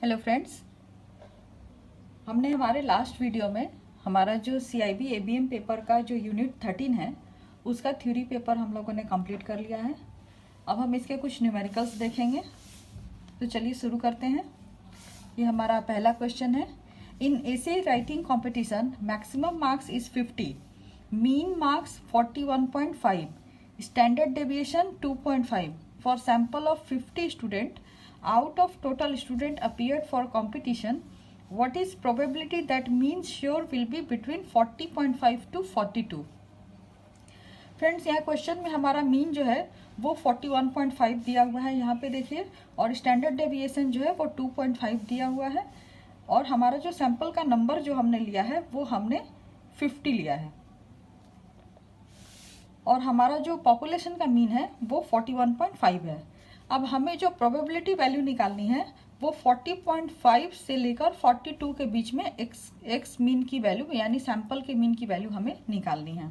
Hello friends, हमने हमारे last video में हमारा जो CIB ABM पेपर का जो यूनिट 13 है उसका थ्योरी पेपर हम लोगों ने कंप्लीट कर लिया है। अब हम इसके कुछ न्यूमेरिकल्स देखेंगे। तो चलिए शुरू करते हैं। ये हमारा पहला क्वेश्चन है। In essay writing competition maximum marks is 50, mean marks 41.5, standard deviation 2.5 for sample of 50 student out of total student appeared for competition. What is probability that mean sure will be between 40.5 to 42? Friends, यहाँ question में हमारा mean जो है वो 41.5 दिया हुआ है, यहाँ पे देखिए, और स्टैंडर्ड डेविएशन जो है वो 2.5 दिया हुआ है, और हमारा जो सैंपल का नंबर जो हमने लिया है वो हमने 50 लिया है, और हमारा जो पॉपुलेशन का मीन है वो 41.5 है। अब हमें जो प्रोबेबिलिटी वैल्यू निकालनी है वो 40.5 से लेकर 42 के बीच में एक्स मीन की वैल्यू यानी सैंपल के मीन की वैल्यू हमें निकालनी है।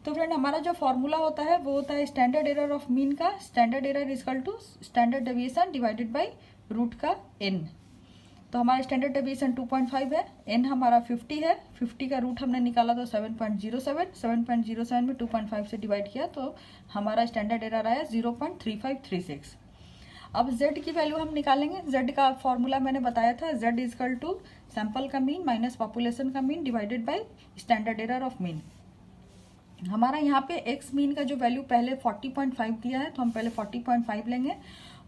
तो फ्रेंड, हमारा जो फॉर्मूला होता है वो होता है स्टैंडर्ड एरर ऑफ मीन का standard error equal to standard deviation divided by root का n। तो हमारा स्टैंडर्ड डेविएशन 2.5 है, n हमारा 50 है, 50 का रूट हमने निकाला तो 7.07, 7.07 में 2.5 से डिवाइड किया तो हमारा स्टैंडर्ड एरर आया 0.3536। अब z की वैल्यू हम निकालेंगे। z का फॉर्मूला मैंने बताया था, z इक्वल टू सैंपल का मीन माइनस पॉपुलेशन का mean divided by standard error of mean. हमारा यहाँ पे x मीन का जो वैल्यू पहले 40.5 दिया है तो हम पहले 40.5 लेंगे,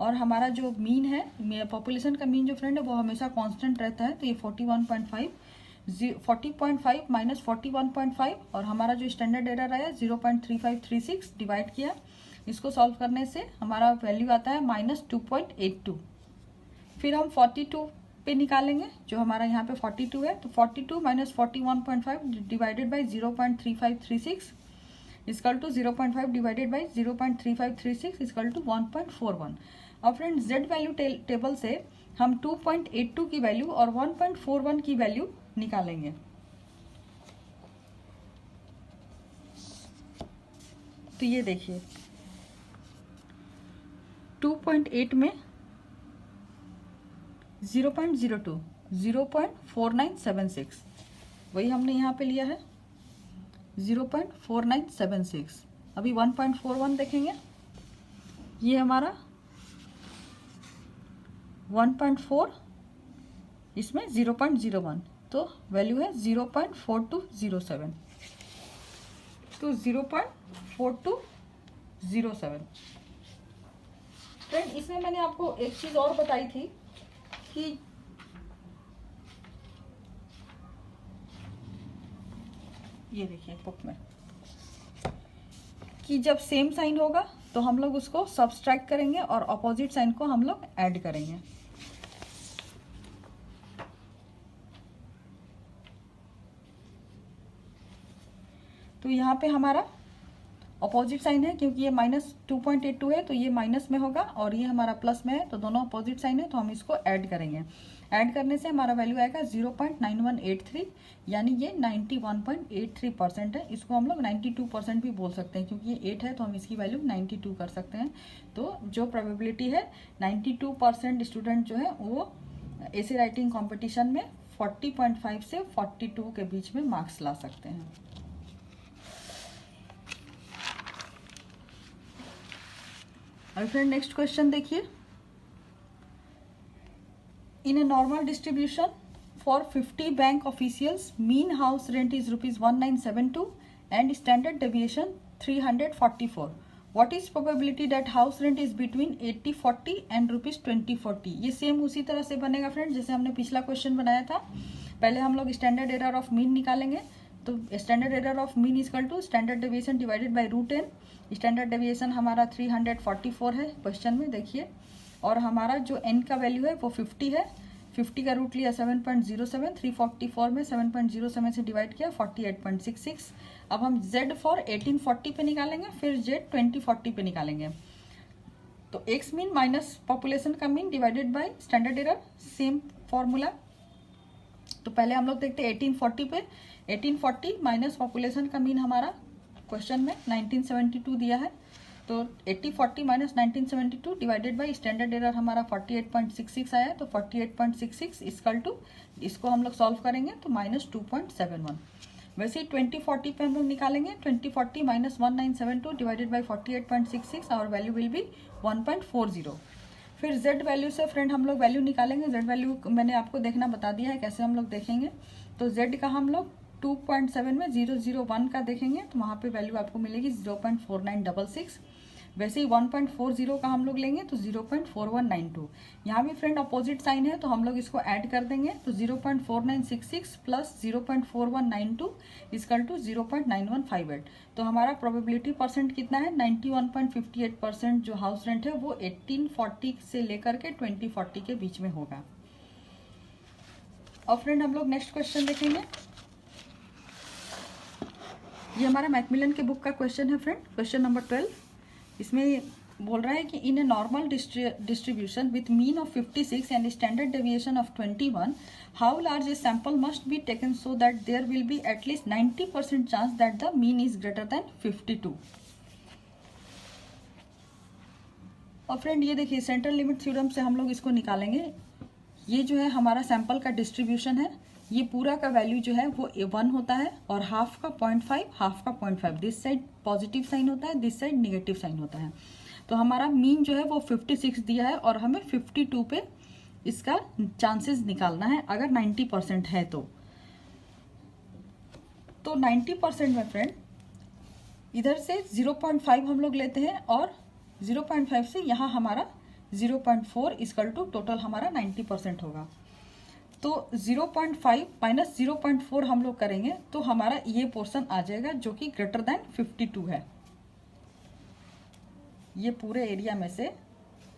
और हमारा जो मीन है पॉपुलेशन का मीन जो फ्रेंड है वो हमेशा कांस्टेंट रहता है, तो ये 40.5 माइनस 41.5, और हमारा जो स्टैंडर्ड एरर आया 0.3536 डिवाइड किया। इसको सॉल्व करने से हमारा वैल्यू आता है -2.82। फिर हम 42 पे निकालेंगे, जो हमारा यहाँ पे 42 है, तो 42 minus 41.5 divided by 0.3536 equal to 0.5 divided by 0.3536 equal to 1.41। और फ्रेंड, z वैल्यू टेबल से हम 2.82 की वैल्यू और 1.41 की वैल्यू निकालेंगे। तो ये देखिए 2.8 में 0.02 0.4976, वही हमने यहाँ पे लिया है 0.4976। अभी 1.41 देखेंगे, ये हमारा 1.4, इसमें 0.01, तो वैल्यू है 0.4207, तो 0.4207। फ्रेंड, इसमें मैंने आपको एक चीज और बताई थी कि ये देखिए बुक में कि जब सेम साइन होगा तो हम लोग उसको सब्सट्रैक्ट करेंगे और अपोजिट साइन को हम लोग ऐड करेंगे। तो यहाँ पे हमारा अपोजिट साइन है, क्योंकि ये -2.82 है तो ये माइनस में होगा, और ये हमारा प्लस में है, तो दोनों अपोजिट साइन है, तो हम इसको ऐड करेंगे। ऐड करने से हमारा वैल्यू आएगा 0.9183, यानी ये 91.83% है। इसको हम लोग 92% भी बोल सकते हैं, क्योंकि ये 8 है तो हम इसकी वैल्यू 92 कर सकते हैं। तो जो प्रोबेबिलिटी है 92% स्टूडेंट जो है वो ऐसे राइटिंग कॉम्पिटिशन में 40.5 से 42 के बीच में मार्क्स ला सकते हैं। और फिर नेक्स्ट क्वेश्चन देखिए। In a normal distribution for 50 bank officials, mean house rent is ₹1972 and standard deviation 344। What is probability that house rent is between 8040 and ₹2040? ये सेम उसी तरह से बनेगा फ्रेंड जैसे हमने पिछला क्वेश्चन बनाया था। पहले हम लोग स्टैंडर्ड एरर ऑफ मीन निकालेंगे, तो standard error of mean equal to standard deviation divided by √n। Standard deviation हमारा 344 है क्वेश्चन में, देखिए, और हमारा जो n का वैल्यू है वो 50 है। 50 का रूट लिया 7.07, 344 में 7.07 से डिवाइड किया 48.66। अब हम z फॉर 1840 पे निकालेंगे, फिर z 2040 पे निकालेंगे। तो x मीन माइनस पॉपुलेशन का mean divided by standard error, same formula. तो पहले हम लोग देखते हैं 1840 पे। 1840 माइनस पॉपुलेशन का मीन हमारा क्वेश्चन में 1972 दिया है, तो 80 40 minus 1972 divided by standard error हमारा 48.66 आया, तो 48.66 इक्वल टू, इसको हम लोग सॉल्व करेंगे तो -2.71। वैसे ही 20 40 पे हम लोग निकालेंगे, 20 40 माइनस 1972 डिवाइडेड बाई 48.66, और वैल्यू विल बी 1.40। फिर z वैल्यू से फ्रेंड हम लोग वैल्यू निकालेंगे। z वैल्यू मैंने आपको देखना बता दिया है कैसे हम लोग देखेंगे। तो z का हम लोग 2.7 में 001 का देखेंगे, तो वहाँ पे वैल्यू आपको मिलेगी 0.4966। वैसे ही 1.40 का हम लोग लेंगे तो 0.4192। यहाँ भी फ्रेंड अपोजिट साइन है, तो हम लोग इसको ऐड कर देंगे, तो 0.4966 प्लस 0.4192 इक्वल टू 0.9158। तो हमारा प्रोबेबिलिटी परसेंट कितना है, 91.58% जो हाउस रेंट है वो 1840 से लेकर के 2040 के बीच में होगा। और फ्रेंड हम लोग नेक्स्ट क्वेश्चन देखेंगे। ये हमारा मैकमिलन के बुक का क्वेश्चन है फ्रेंड, क्वेश्चन नंबर 12। इसमें बोल रहा है कि in a normal distribution with mean of 56 and standard deviation of 21, how large a sample must be taken so that there will be at least 90% chance that the mean is greater than 52। और friend ये देखिए, central limit theorem से हम लोग इसको निकालेंगे। ये जो है हमारा सैंपल का डिस्ट्रीब्यूशन है, ये पूरा का वैल्यू जो है वो 1 होता है, और हाफ का 0.5, हाफ का 0.5, दिस साइड पॉजिटिव साइन होता है, दिस साइड निगेटिव साइन होता है। तो हमारा मीन जो है वो 56 दिया है, और हमें 52 पे इसका चांसेस निकालना है अगर 90% है तो 90% में फ्रेंड इधर से 0.5 हम लोग लेते हैं, और 0.5 से यहाँ हमारा 0.4 इक्वल टू टोटल हमारा 90% होगा। तो 0.5 माइनस 0.4 हम लोग करेंगे तो हमारा ये पोर्शन आ जाएगा जो कि ग्रेटर देन 52 है। ये पूरे एरिया में से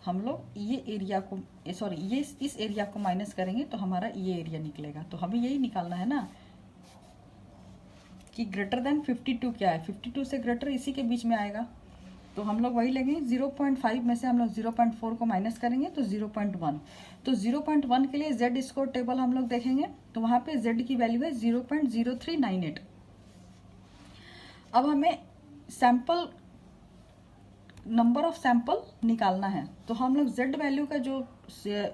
हम लोग ये एरिया को ये इस एरिया को माइनस करेंगे तो हमारा ये एरिया निकलेगा। तो हमें यही निकालना है ना कि ग्रेटर देन 52 क्या है, 52 से ग्रेटर इसी के बीच में आएगा। तो हम लोग वही लेंगे, 0.5 में से हम लोग 0.4 को माइनस करेंगे तो 0.1। तो 0.1 के लिए z स्कोर टेबल हम लोग देखेंगे, तो वहाँ पे z की वैल्यू है 0.0398। अब हमें सैंपल नंबर ऑफ सैंपल निकालना है, तो हम लोग z वैल्यू का जो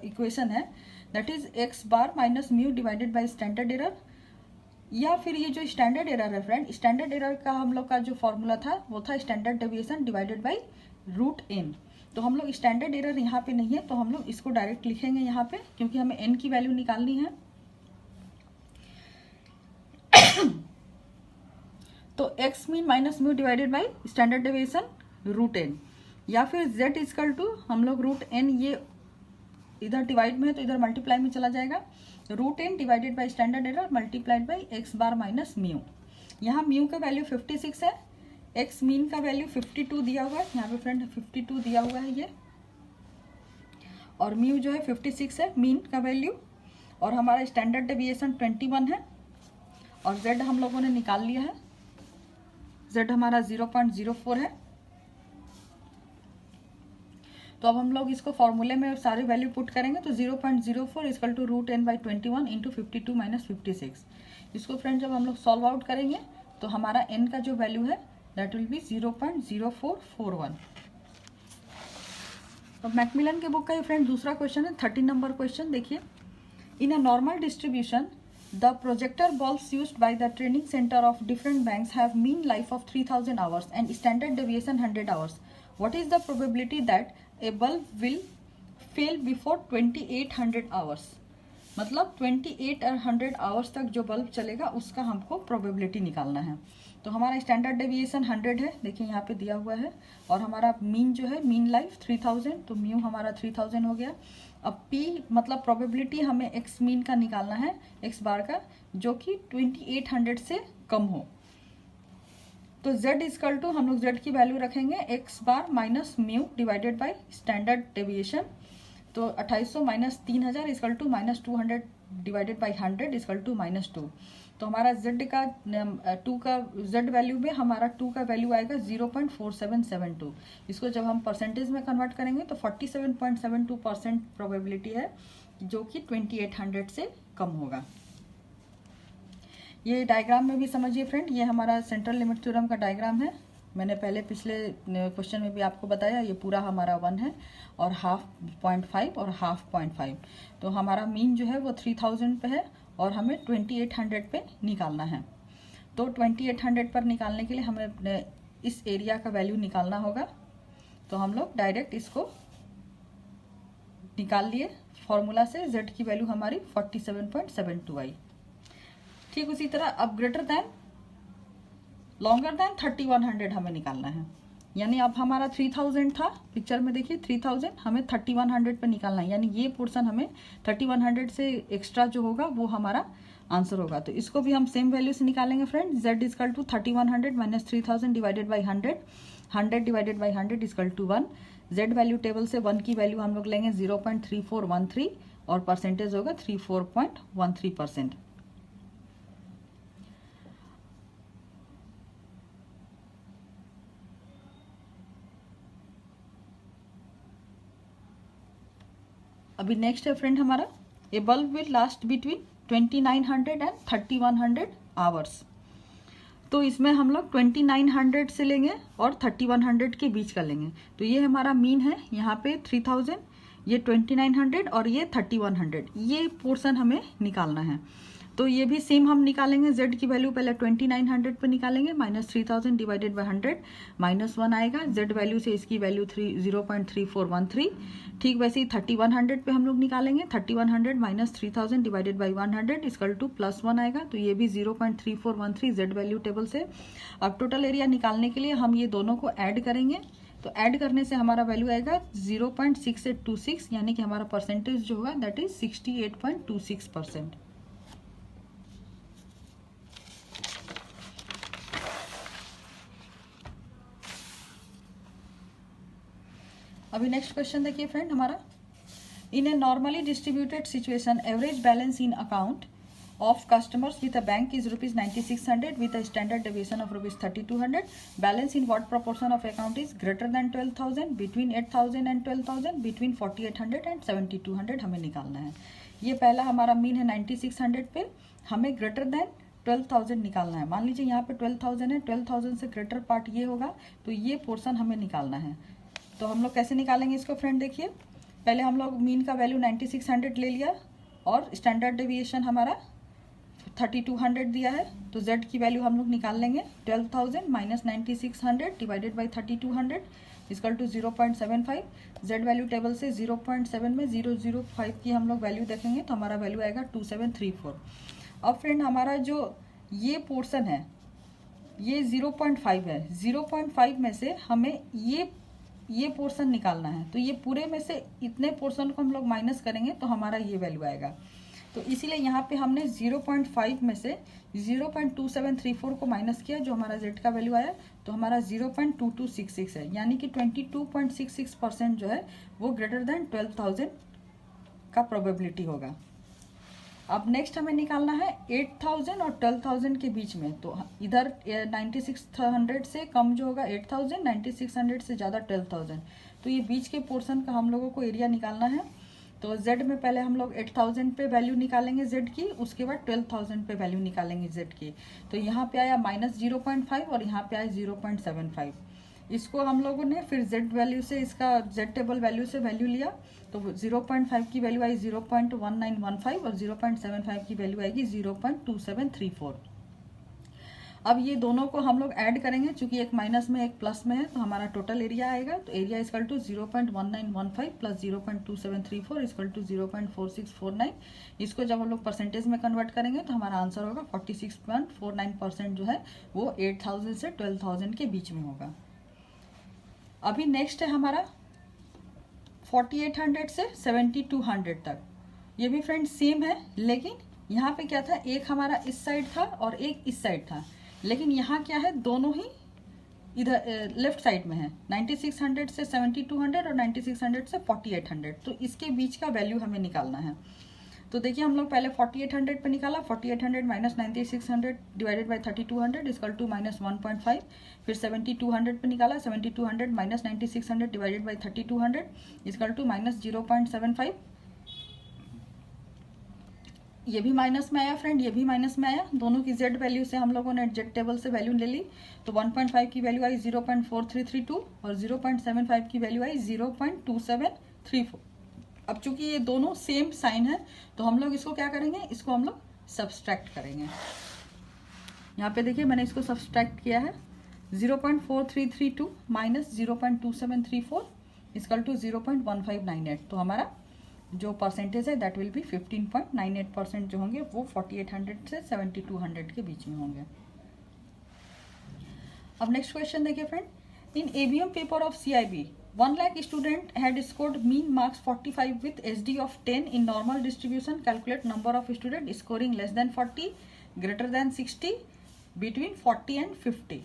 इक्वेशन है that is x bar minus mu divided by standard error, या फिर ये जो स्टैंडर्ड एरर है फ्रेंड, स्टैंडर्ड एरर का हम लोग का जो फॉर्मूला था वो था standard deviation divided by √n। तो हम लोग स्टैंडर्ड एरर यहाँ पे नहीं है, तो हम लोग इसको डायरेक्ट लिखेंगे यहाँ पे, क्योंकि हमें n की वैल्यू निकालनी है। तो x mean minus mu divided by standard deviation √n, या फिर z इक्वल टू हम लोग √n, ये इधर डिवाइड में है तो इधर मल्टीप्लाई में चला जाएगा, √n divided by standard error multiplied by x bar minus mu. यहाँ म्यू का वैल्यू 56 है, x मीन का वैल्यू 52 दिया हुआ है, यहाँ पे फ्रेंड 52 दिया हुआ है ये, और म्यू जो है 56 है मीन का वैल्यू, और हमारा स्टैंडर्ड डेविएशन 21 है, और z हम लोगों ने निकाल लिया है, z हमारा 0.04 है। तो अब हम लोग इसको फॉर्मूले में सारे वैल्यू पुट करेंगे, तो 0.04 इक्वल टू √n बाई 21 इंटू 52 माइनस 56। इसको फ्रेंड जब हम लोग सॉल्व आउट करेंगे तो हमारा n का जो वैल्यू है दैट विल बी 0.0441। तो मैकमिलन के बुक का ये फ्रेंड दूसरा क्वेश्चन है, 13 नंबर क्वेश्चन देखिए। In a normal distribution the projector bulbs used by the training center of different banks have mean life of 3000 hours and standard deviation 100 hours. What is the probability that a bulb will fail before 2800 hours? मतलब 2800 hours तक जो bulb चलेगा उसका हमको probability निकालना है। तो हमारा स्टैंडर्ड डेविएशन 100 है, देखिए यहाँ पे दिया हुआ है, और हमारा मीन जो है मीन लाइफ 3000, तो म्यू हमारा 3000 हो गया। अब p मतलब प्रोबेबिलिटी हमें x मीन का निकालना है, x बार का, जो कि 2800 से कम हो। तो z इक्वल टू हम लोग z की वैल्यू रखेंगे x bar minus mu divided by standard deviation, तो 2800 minus 3000 equal to minus 200 divided by 100 equal to -2। तो हमारा z का 2 का z वैल्यू में हमारा 2 का वैल्यू आएगा 0.4772। इसको जब हम परसेंटेज में कन्वर्ट करेंगे तो 47.72% प्रोबेबिलिटी है जो कि 2800 से कम होगा। ये डायग्राम में भी समझिए फ्रेंड, ये हमारा सेंट्रल लिमिट थ्योरम का डायग्राम है। मैंने पहले पिछले क्वेश्चन में भी आपको बताया, ये पूरा हमारा 1 है और हाफ 0.5 और हाफ 0.5। तो हमारा मीन जो है वो 3000 पे है और हमें 2800 पे निकालना है। तो 2800 पर निकालने के लिए हमें अपने इस एरिया का वैल्यू निकालना होगा। तो हम लोग डायरेक्ट इसको निकाल लिए फॉर्मूला से, z की वैल्यू हमारी 47.72 आई। ठीक उसी तरह अब ग्रेटर दैन लॉन्गर दैन 3100 हमें निकालना है। यानी अब हमारा 3000 था, पिक्चर में देखिए 3000, हमें 3100 पे निकालना है। यानी ये पोर्शन हमें 3100 से एक्स्ट्रा जो होगा वो हमारा आंसर होगा। तो इसको भी हम सेम वैल्यू से निकालेंगे friend. z equal to 3100 minus 3000 divided by 100, 100 divided by 100 equal to 1। z value table से 1 की वैल्यू हम लोग लेंगे 0.3413 और परसेंटेज होगा 34.13%। अभी नेक्स्ट है फ्रेंड हमारा, a bulb will last between 2900 and 3100 hours. तो इसमें हम लोग 2900 से लेंगे और 3100 के बीच का लेंगे। तो ये हमारा मीन है, यहाँ पे 3000, ये 2900 और ये 3100, ये पोर्शन हमें निकालना है। तो ये भी सेम हम निकालेंगे। z की वैल्यू पहले 2900 पे निकालेंगे, माइनस 3000 डिवाइडेड बाई 100, माइनस 1 आएगा। z वैल्यू से इसकी वैल्यू 0.3413। ठीक वैसे ही 3100 पे हम लोग निकालेंगे, 3100 minus 3000 divided by 100 equal two plus 1 आएगा। तो ये भी 0.3413 z वैल्यू टेबल से। अब टोटल एरिया निकालने के लिए हम ये दोनों को ऐड करेंगे। तो ऐड करने से हमारा वैल्यू आएगा 0.6826, यानी कि हमारा परसेंटेज जो होगा दैट इज 68.26%। अभी नेक्स्ट क्वेश्चन देखिए फ्रेंड हमारा, in a normally distributed situation average balance in account of customers with a bank is rupees 9600 with a standard deviation of rupees 3200. Balance in what proportion of account is greater than 12000, between 8000 and 12000, between 4800 and 7200 हमें निकालना है। ये पहला हमारा mean है 9600 पे, हमें greater than 12000 निकालना है। मान लीजिए यहाँ पे 12000 है, 12000 से ग्रेटर पार्ट ये होगा, तो ये पोर्शन हमें निकालना है। तो हम लोग कैसे निकालेंगे इसको फ्रेंड, देखिए पहले हम लोग मीन का वैल्यू 9600 ले लिया और स्टैंडर्ड डेविएशन हमारा 3200 दिया है। तो z की वैल्यू हम लोग निकाल लेंगे, 12000 minus 9600 divided by 3200 equal to 0.75। z value table से 0.7 में 005 की हम लोग वैल्यू देखेंगे तो हमारा वैल्यू आएगा 2734। अब फ्रेंड हमारा जो ये पोर्शन है ये 0.5 है, 0.5 में से हमें ये पोर्शन निकालना है। तो ये पूरे में से इतने पोर्शन को हम लोग माइनस करेंगे तो हमारा ये वैल्यू आएगा। तो इसीलिए यहाँ पे हमने 0.5 में से 0.2734 को माइनस किया, जो हमारा z का वैल्यू आया, तो हमारा 0.2266 है, यानी कि 22.66% जो है वो ग्रेटर देन 12000 का प्रोबेबिलिटी होगा। अब नेक्स्ट हमें निकालना है 8000 और 12000 के बीच में। तो इधर 9600 से कम जो होगा 8000, 9600 से ज़्यादा 12000, तो ये बीच के पोर्शन का हम लोगों को एरिया निकालना है। तो z में पहले हम लोग 8000 पे वैल्यू निकालेंगे z की, उसके बाद 12000 पे वैल्यू निकालेंगे z की। तो यहाँ पे आया माइनस 0.5 और यहाँ पे आया 0.75। इसको हम लोगों ने फिर z वैल्यू से, इसका z टेबल वैल्यू से वैल्यू लिया, तो 0.5 की वैल्यू आई 0.1915 और 0.75 की वैल्यू आएगी 0.2734। अब ये दोनों को हम लोग ऐड करेंगे, चूंकि एक माइनस में एक प्लस में है, तो हमारा टोटल एरिया आएगा। तो area equal to 0.1915 plus 0.2734 equal to 0.4649। इसको जब हम लोग परसेंटेज में कन्वर्ट करेंगे तो हमारा आंसर होगा 46.49% जो है वो 8000 से 12000 के बीच में होगा। अभी नेक्स्ट है हमारा 4800 से 7200 तक। ये भी फ्रेंड सेम है, लेकिन यहाँ पे क्या था, एक हमारा इस साइड था और एक इस साइड था, लेकिन यहाँ क्या है, दोनों ही इधर लेफ्ट साइड में है। 9600 से 7200 और 9600 से 4800, तो इसके बीच का वैल्यू हमें निकालना है। तो देखिए हम लोग पहले 4800 पे निकाला, 4800 minus 9600 divided by 3200 equal to minus 1.5। फिर 7200 पे निकाला, 7200 minus 9600 divided by 3200 equal to minus 0.75। ये भी माइनस में आया फ्रेंड, ये भी माइनस में आया। दोनों की जेड वैल्यू से हम लोगों ने जेड टेबल से वैल्यू ले ली। तो 1.5 की वैल्यू आई 0.4332 और 0.75 की वैल्यू आई 0.2734। अब चूंकि ये दोनों सेम साइन है तो हम लोग इसको क्या करेंगे, इसको हम लोग सब्सट्रैक्ट करेंगे। यहाँ पे देखिए मैंने इसको सब्सट्रैक्ट किया है। 0.4332 माइनस 0.2734 इक्वल टू 0.1598। तो हमारा जो परसेंटेज है दैट विल बी 15.98% जो होंगे वो 4800 से 7200 के बीच में होंगे। अब नेक्स्ट क्वेश्चन देखिए friend, in ABM paper of CIB 1 lakh student had scored mean marks 45 with SD of 10 in normal distribution. Calculate number of student scoring less than 40, greater than 60, between 40 and 50।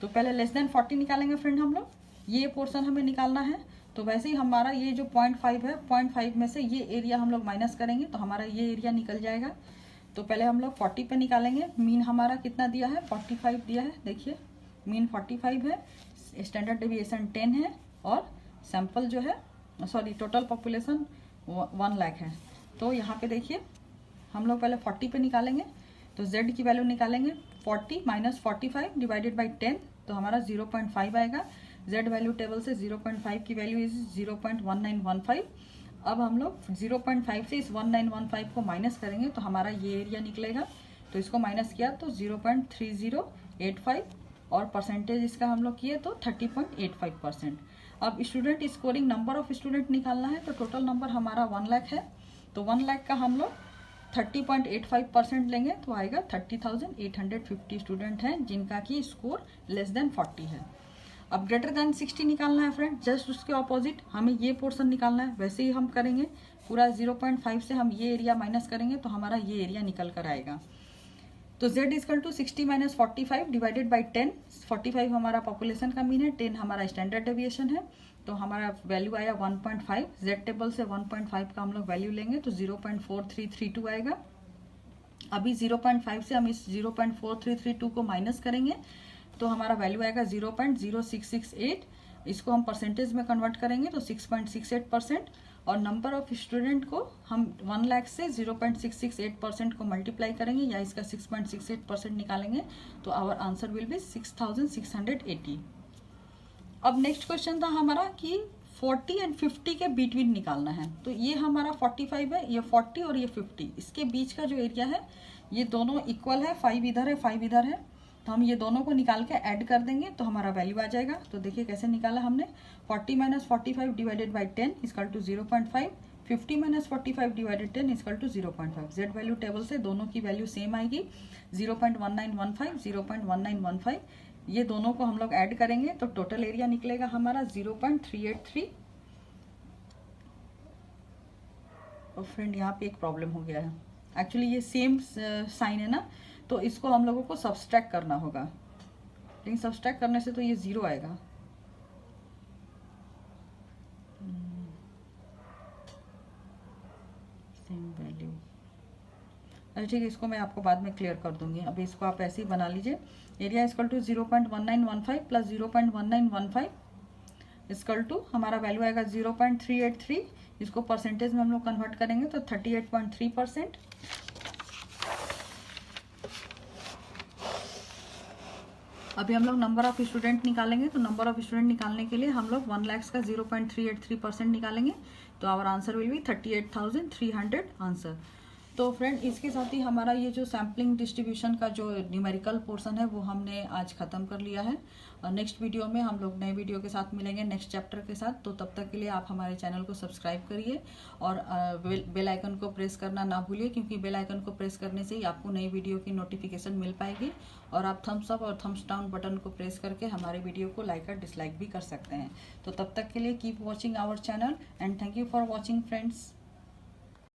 तो पहले less than 40 निकालेंगे friend हम लोग, ये portion हमें निकालना है। तो वैसे ही हमारा ये जो 0.5 है, 0.5 में से ये एरिया हम लोग माइनस करेंगे तो हमारा ये एरिया निकल जाएगा। तो पहले हम लोग 40 पे निकालेंगे। मीन हमारा कितना दिया है, 45 दिया है। देखिए मीन 45 है, स्टैंडर्ड डेविएशन 10 है और सैंपल जो है सॉरी टोटल पॉपुलेशन 1 लाख है। तो यहाँ पे देखिए हम लोग पहले 40 पे निकालेंगे। तो z की वैल्यू निकालेंगे 40 माइनस 45 डिवाइडेड बाई 10, तो हमारा 0.5 आएगा। z वैल्यू टेबल से 0.5 की वैल्यू इज 0.1915। अब हम लोग 0.5 से इस 1915 को माइनस करेंगे तो हमारा ये एरिया निकलेगा। तो इसको माइनस किया तो 0.3085 और परसेंटेज इसका हम लोग किए तो 30.85%। अब student scoring number of student निकालना है। तो टोटल नंबर हमारा 1 लाख है। तो 1 लाख का हम लोग 30.85% लेंगे तो आएगा 30,850 स्टूडेंट हैं जिनका की स्कोर लेस देन 40 है। अब ग्रेटर देन 60 निकालना है फ्रेंड, जस्ट उसके ऑपोजिट हमें ये पोर्शन निकालना है। वैसे ही हम करेंगे, पूरा 0.5 से हम ये एरिया माइनस करेंगे तो हमारा ये एरिया निकल कर आएगा। तो z equal to 60 minus 45 divided by 10। 45 हमारा पॉपुलेशन का मीन है, 10 हमारा स्टैंडर्ड डेविएशन है। तो हमारा वैल्यू आया 1.5। z टेबल से 1.5 का हम लोग वैल्यू लेंगे तो 0.4332 आएगा। अभी 0.5 से हम इस 0.4332 को माइनस करेंगे तो हमारा वैल्यू आएगा 0.0668। इसको हम परसेंटेज में कन्वर्ट करेंगे तो 6.68%। और नंबर ऑफ स्टूडेंट को हम 1 लाख से 0.668% को मल्टीप्लाई करेंगे या इसका 6.68% निकालेंगे तो आवर आंसर विल बी 6680। अब नेक्स्ट क्वेश्चन था हमारा कि 40 एंड 50 के बिटवीन निकालना है। तो ये हमारा 45 है, ये 40 और ये 50, इसके बीच का जो एरिया है ये दोनों इक्वल है। 5 इधर है, 5 इधर है, तो हम ये दोनों को निकाल के ऐड कर देंगे तो हमारा वैल्यू आ जाएगा। तो देखिए कैसे निकाला हमने, 40 minus 45 divided by 10 equal to 0.5, 50 minus 45 divided 10 equal to 0.5। Z value table से दोनों की वैल्यू सेम आएगी, 0.1915, 0.1915। ये दोनों को हम लोग ऐड करेंगे तो टोटल एरिया निकलेगा हमारा 0.383। और फ्रेंड यहाँ पे एक प्रॉब्लम हो गया है, एक्चुअली ये सेम साइन है ना, तो इसको हम लोगों को सब्सट्रैक्ट करना होगा। लेकिन सब्सट्रैक्ट करने से तो ये 0 आएगा। सेम वैल्यू, अच्छा ठीक है, इसको मैं आपको बाद में क्लियर कर दूंगी। अभी इसको आप ऐसे ही बना लीजिए। Area equal to 0.1915 plus 0.1915 equal to हमारा वैल्यू आएगा 0.383। इसको परसेंटेज में हम लोग कन्वर्ट करेंगे तो 38.3%। अभी हम लोग नंबर ऑफ स्टूडेंट निकालेंगे। तो नंबर ऑफ स्टूडेंट निकालने के लिए हम लोग 1 लाख का 0.383% निकालेंगे तो our answer will be 38,300 answer. तो फ्रेंड इसके साथ ही हमारा ये जो सैम्पलिंग डिस्ट्रीब्यूशन का जो न्यूमेरिकल पोर्शन है वो हमने आज ख़त्म कर लिया है। और नेक्स्ट वीडियो में हम लोग नए वीडियो के साथ मिलेंगे, नेक्स्ट चैप्टर के साथ। तो तब तक के लिए आप हमारे चैनल को सब्सक्राइब करिए और बेल आइकन को प्रेस करना ना भूलिए, क्योंकि बेल आइकन को प्रेस करने से ही आपको नई वीडियो की नोटिफिकेशन मिल पाएगी। और आप थम्स अप और थम्स डाउन बटन को प्रेस करके हमारे वीडियो को लाइक और डिसलाइक भी कर सकते हैं। तो तब तक के लिए keep watching our channel and thank you for watching friends.